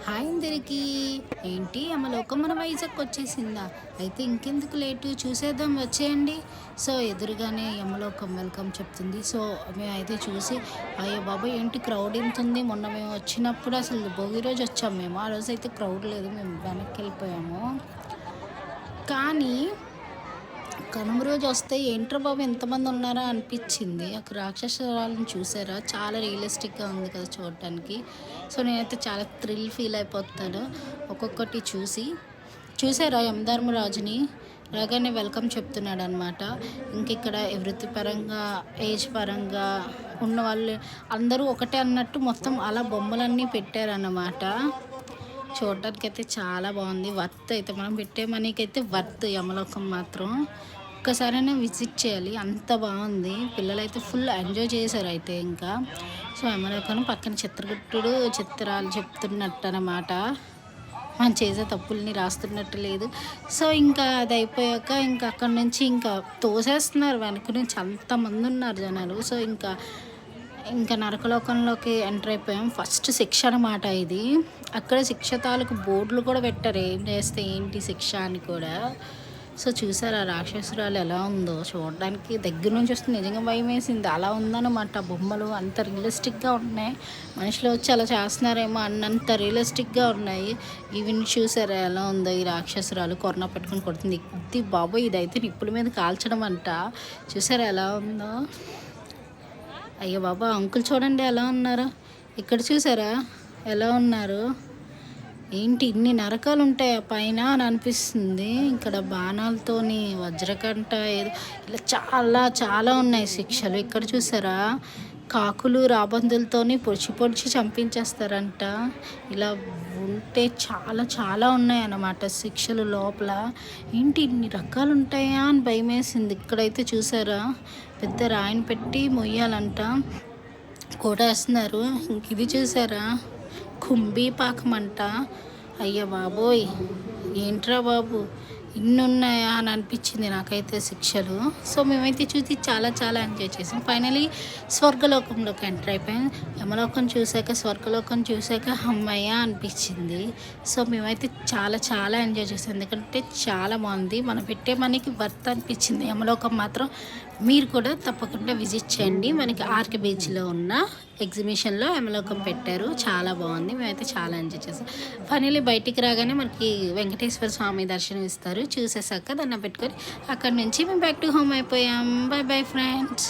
Hi అందరికీ. ఏంటి యమలోకం మన వైజాగ్ వచ్చేసిందా? అయితే ఇంకెందుకు లేటు, చూసేద్దాం వచ్చేయండి. సో ఎదురుగానే యమలోకం వెల్కమ్ చెప్తుంది. సో మేమైతే చూసి అయ్యో బాబోయ్ ఏంటి క్రౌడ్ ఎంత ఉంది. మొన్న మేము వచ్చినప్పుడు అసలు భోగి రోజు వచ్చాము మేము. ఆ రోజు అయితే క్రౌడ్ లేదు, మేము వెనక్కి వెళ్ళిపోయాము. కానీ కనుమ రోజు వస్తే ఏంట్రా బాబు ఎంతమంది ఉన్నారా అనిపించింది. అక్కడ రాక్షసురాలను చూసారా, చాలా రియలిస్టిక్గా ఉంది కదా చూడటానికి. సో నేనైతే చాలా థ్రిల్ ఫీల్ అయిపోతాను ఒక్కొక్కటి చూసారా యమధర్మరాజుని రాగానే వెల్కమ్ చెప్తున్నాడు అనమాట. ఇంక ఇక్కడ వృత్తిపరంగా ఏజ్ పరంగా ఉన్న వాళ్ళు అందరూ ఒకటే అన్నట్టు మొత్తం అలా బొమ్మలన్నీ పెట్టారన్నమాట. చూడటానికి అయితే చాలా బాగుంది. వర్త్ అయితే మనం పెట్టే మనీకి అయితే వర్త్. యమలోకం మాత్రం ఒక్కసారైనా విజిట్ చేయాలి, అంత బాగుంది. పిల్లలైతే ఫుల్ ఎంజాయ్ చేశారు అయితే ఇంకా. సో యమలోకం పక్కన చిత్రగుట్టుడు చిత్రాలు చెప్తున్నట్టు అనమాట. మనం చేసే తప్పుల్ని రాస్తున్నట్టు లేదు. సో ఇంకా అది అయిపోయాక ఇంకా అక్కడి నుంచి ఇంకా తోసేస్తున్నారు వెనక నుంచి, అంతమంది ఉన్నారు జనాలు. సో ఇంకా నరకలోకంలోకి ఎంటర్ అయిపోయాం. ఫస్ట్ శిక్ష అనమాట ఇది. అక్కడ శిక్ష తాలూకు బోర్డులు కూడా పెట్టారు, ఏం చేస్తే ఏంటి శిక్ష అని కూడా. సో చూసారు ఆ రాక్షసురాలు ఎలా ఉందో, చూడడానికి దగ్గర నుంచి వస్తుంది, నిజంగా భయం వేసింది. అలా ఉందన్నమాట. బొమ్మలు అంత రియలిస్టిక్గా ఉన్నాయి, మనుషులు వచ్చి అలా చేస్తున్నారేమో అన్నంత రియలిస్టిక్గా ఉన్నాయి. ఈవెన్ చూసారా ఎలా ఉందో ఈ రాక్షసురాలు కొరన పెట్టుకుని కొడుతుంది. ఇది బాబోయ్ ఇదైతే నిప్పుల మీద కాల్చడం అంట. చూసారా ఎలా ఉందో. అయ్యో బాబా అంకుల్ చూడండి ఎలా ఉన్నారో. ఇక్కడ చూసారా ఎలా ఉన్నారు. ఏంటి ఇన్ని నరకాలు ఉంటాయా పైన అని అనిపిస్తుంది. ఇక్కడ బాణాలతోని వజ్రకంట ఏదో ఇలా చాలా చాలా ఉన్నాయి శిక్షలు. ఇక్కడ చూసారా కాకులు రాబందులతోని పొడిచి చంపించేస్తారంట. ఇలా ఉంటే చాలా చాలా ఉన్నాయి అన్నమాట శిక్షలు లోపల. ఏంటి ఇన్ని రకాలు ఉంటాయా అని భయం వేసింది. ఇక్కడైతే చూసారా పెద్ద రాయిని పెట్టి మొయ్యాలంట, కొట్టేస్తున్నారు. ఇంక ఇది చూసారా కుంభీ పాకం అంట. అయ్యా బాబోయ్ ఏంట్రా బాబు ఇన్ని ఉన్నాయా అని అనిపించింది నాకైతే శిక్షలు. సో మేమైతే చూసి చాలా చాలా ఎంజాయ్ చేసాం. ఫైనలీ స్వర్గలోకంలోకి ఎంటర్ అయిపోయాం. యమలోకం చూసాక స్వర్గలోకం చూసాక అమ్మయ్య అనిపించింది. సో మేమైతే చాలా చాలా ఎంజాయ్ చేసాం, ఎందుకంటే చాలా బాగుంది. మనం పెట్టే మనకి వర్త్ అనిపించింది. యమలోకం మాత్రం మీరు కూడా తప్పకుండా విజిట్ చేయండి. మనకి ఆర్కే బీచ్లో ఉన్న ఎగ్జిబిషన్లో యమలోకం పెట్టారు, చాలా బాగుంది. మేమైతే చాలా ఎంజాయ్ చేసాం. ఫైనలీ బయటికి రాగానే మనకి వెంకటేశ్వర స్వామి దర్శనం ఇస్తారు. చూసేసాక దాన్ని పెట్టుకొని అక్కడి నుంచి మేము బ్యాక్ టు హోమ్ అయిపోయాం. By bye friends.